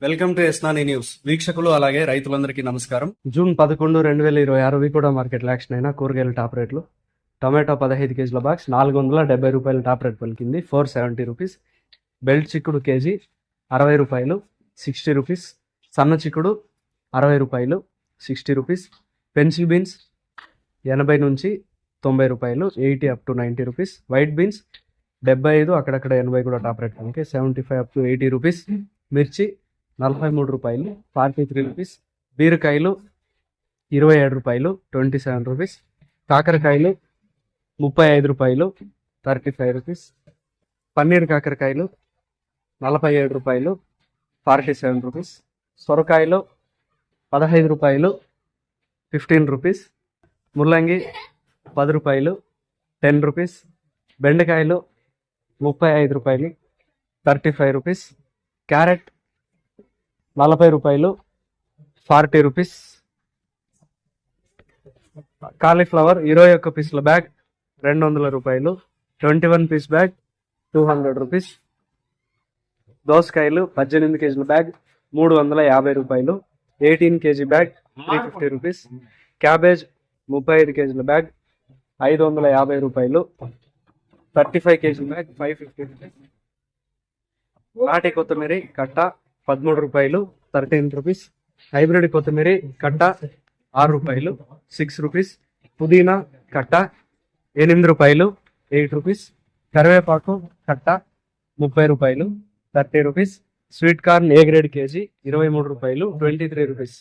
Welcome to ఎస్నాని news. వీక్షకులు అలాగే రైతులందరికీ నమస్కారం. జూన్ 11, 2026 వికోడా మార్కెట్ యాక్షన్ అయిన కూరగాయల టాప్ రేట్లు. టొమాటో 15 కేజీల బాక్స్ 470 రూపాయలు టాప్ రేట్ పలికింది, 470 రూపీస్. బెల్ట్ చిక్కుడు కేజీ 60 రూపాయలు, 60 రూపీస్. సన్న చిక్కుడు 60 రూపాయలు, 60 రూపీస్. పెన్సిల్ బీన్స్ 80 నుంచి 90 రూపాయలు, 80 up to 90 rupees. White beans 75, అక్కడక్కడ 80 కూడా టాప్ రేట్ పలికి, 75 అప్ టు 80 రూపీస్. మిర్చి 43 రూపాయలు, 43 రూపీస్. బీరకాయలు 27 రూపాయలు, 27 రూపీస్. కాకరకాయలు 35 రూపాయలు, 35 రూపీస్. పన్నీర్ కాకరకాయలు 47 రూపాయలు, 47 రూపీస్. సొరకాయలు 15 రూపాయలు, 15 రూపీస్. ముల్లంగి 10 రూపాయలు, 10 రూపీస్. బెండకాయలు 35 రూపాయలు, 35 రూపీస్. క్యారెట్ 40 రూపాయలు, 40 రూపీస్. కాలీఫ్లవర్ 21 పీసుల బ్యాగ్ 200 రూపాయలు, 21 పీస్ బ్యాగ్ 200 రూపీస్. దోసకాయలు 18 కేజీల బ్యాగ్ 350 రూపాయలు, 18 కేజీ బ్యాగ్ 350 రూపీస్. క్యాబేజ్ 35 కేజీల బ్యాగ్ 550 రూపాయలు, 35 కేజీల బ్యాగ్ 550 రూపీస్. నాటి కొత్తిమీర కట్ట 13 రూపాయలు, 13 రూపీస్. హైబ్రిడ్ కొత్తిమీర కట్ట 6 రూపాయలు, 6 రూపీస్. పుదీనా కట్ట 8 రూపాయలు, 8 రూపీస్. కరివేపాకు కట్ట 30 రూపాయలు, 30 rupees. Sweet corn A grade KG 23 రూపాయలు, 23 రూపీస్.